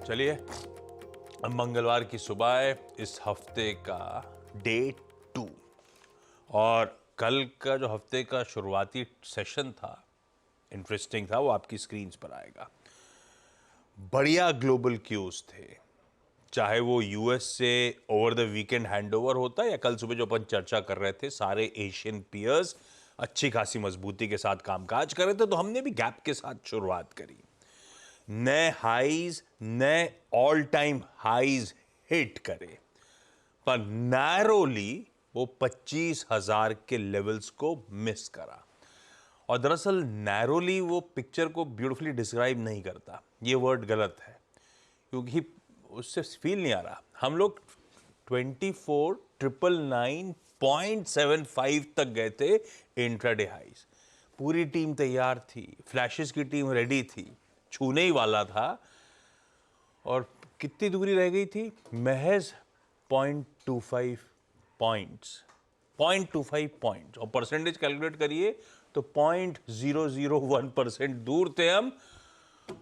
चलिए, अब मंगलवार की सुबह है, इस हफ्ते का डे 2 और कल का जो हफ्ते का शुरुआती सेशन था, इंटरेस्टिंग था, वो आपकी स्क्रीन्स पर आएगा। बढ़िया ग्लोबल क्यूज थे, चाहे वो यूएस से ओवर द वीकेंड हैंडओवर होता या कल सुबह जो अपन चर्चा कर रहे थे, सारे एशियन पीयर्स अच्छी खासी मजबूती के साथ कामकाज कर रहे थे, तो हमने भी गैप के साथ शुरुआत करी। नए हाईज, नए ऑल टाइम हाईज हिट करे, पर नैरोली वो 25,000 के लेवल्स को मिस करा। और दरअसल नैरोली वो पिक्चर को ब्यूटीफुली डिस्क्राइब नहीं करता, ये वर्ड गलत है, क्योंकि उससे फील नहीं आ रहा। हम लोग 24,999.75 तक गए थे इंट्राडे हाइज। पूरी टीम तैयार थी, फ्लैशेस की टीम रेडी थी, छूने ही वाला था। और कितनी दूरी रह गई थी? महज 0.25 पॉइंट्स, 0.25 पॉइंट्स। और परसेंटेज कैलकुलेट करिए तो 0.001% दूर थे हम,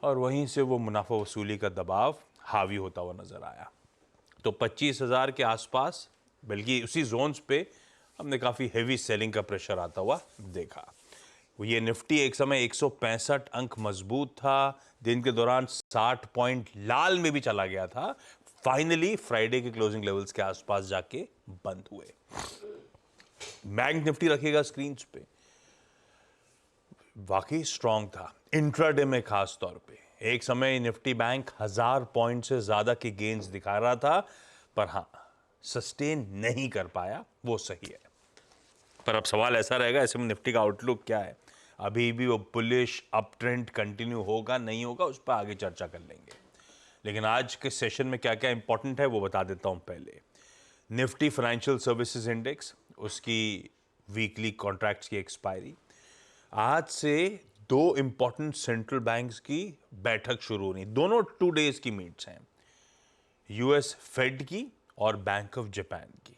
और वहीं से वो मुनाफा वसूली का दबाव हावी होता हुआ नजर आया। तो 25,000 के आसपास, बल्कि उसी जोन्स पे हमने काफ़ी हेवी सेलिंग का प्रेशर आता हुआ देखा। ये निफ्टी एक समय 165 अंक मजबूत था, दिन के दौरान 60 पॉइंट लाल में भी चला गया था, फाइनली फ्राइडे के क्लोजिंग लेवल्स के आसपास जाके बंद हुए। बैंक निफ्टी रखिएगा स्क्रीन पे, वाकई स्ट्रांग था इंट्राडे में। खास तौर पे एक समय निफ्टी बैंक 1000 पॉइंट से ज्यादा की गेन्स दिखा रहा था, पर हाँ, सस्टेन नहीं कर पाया, वो सही है। पर अब सवाल ऐसा रहेगा, ऐसे में निफ्टी का आउटलुक क्या है? अभी भी वो बुलिश अप ट्रेंड कंटिन्यू होगा नहीं होगा, उस पर आगे चर्चा कर लेंगे। लेकिन आज के सेशन में क्या क्या इंपॉर्टेंट है वो बता देता हूं। पहले निफ्टी फाइनेंशियल सर्विसेज इंडेक्स, उसकी वीकली कॉन्ट्रैक्ट्स की एक्सपायरी। आज से दो इंपॉर्टेंट सेंट्रल बैंक्स की बैठक शुरू होनी, दोनों 2 डेज की मीट्स हैं, यूएस फेड की और बैंक ऑफ जापान की।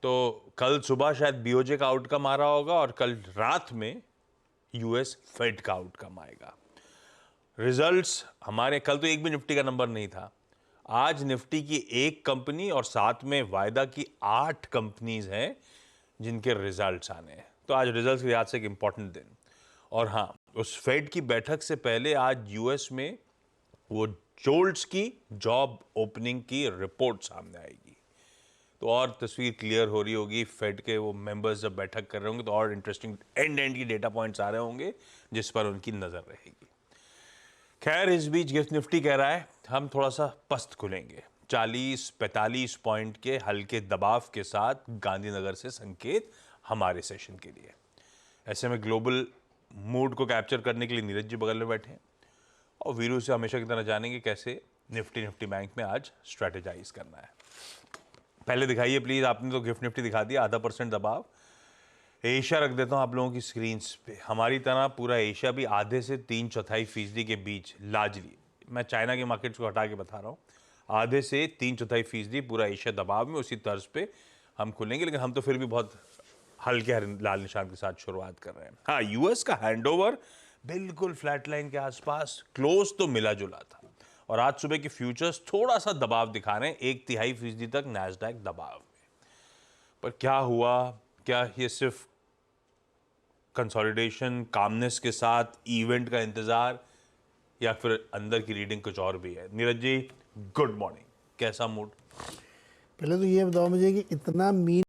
तो कल सुबह शायद बीओजे का आउटकम आ रहा होगा और कल रात में यूएस फेड का आउटकम आएगा। रिजल्ट्स हमारे, कल तो एक भी निफ्टी का नंबर नहीं था। आज निफ्टी की एक कंपनी और साथ में वायदा की 8 कंपनीज हैं जिनके रिजल्ट्स आने हैं। तो आज रिजल्ट्स के लिहाज से एक इंपॉर्टेंट दिन। और हाँ, उस फेड की बैठक से पहले आज यूएस में वो जोल्ट्स की जॉब ओपनिंग की रिपोर्ट सामने आएगी, तो और तस्वीर क्लियर हो रही होगी। फेड के वो मेंबर्स जब बैठक कर रहे होंगे तो और इंटरेस्टिंग एंड की डेटा पॉइंट्स आ रहे होंगे जिस पर उनकी नजर रहेगी। खैर, इस बीच गिफ्ट निफ्टी कह रहा है हम थोड़ा सा पस्त खुलेंगे, 40-45 पॉइंट के हल्के दबाव के साथ गांधीनगर से संकेत हमारे सेशन के लिए। ऐसे में ग्लोबल मूड को कैप्चर करने के लिए नीरज जी बगल में बैठे हैं, और वीरू से हमेशा की तरह जानेंगे कैसे निफ्टी बैंक में आज स्ट्रेटेजाइज करना है। पहले दिखाइए प्लीज, आपने तो गिफ्ट निफ्टी दिखा दिया, 0.5% दबाव। एशिया रख देता हूं आप लोगों की स्क्रीन्स पे। हमारी तरह पूरा एशिया भी आधे से 3/4% के बीच, लार्जली, मैं चाइना के मार्केट्स को हटा के बता रहा हूं, आधे से 3/4% पूरा एशिया दबाव में, उसी तर्ज पे हम खुलेंगे। लेकिन हम तो फिर भी बहुत हल्के लाल निशान के साथ शुरुआत कर रहे हैं। हाँ, यूएस का हैंडओवर बिल्कुल फ्लैट लाइन के आसपास, क्लोज तो मिला जुला था। और आज सुबह के फ्यूचर्स थोड़ा सा दबाव दिखा रहे हैं, 0.33% तक नैस्डैक दबाव में। पर क्या हुआ? क्या ये सिर्फ कंसोलिडेशन, कामनेस के साथ इवेंट का इंतजार, या फिर अंदर की रीडिंग कुछ और भी है? नीरज जी, गुड मॉर्निंग, कैसा मूड? पहले तो ये बताओ मुझे कि इतना मीन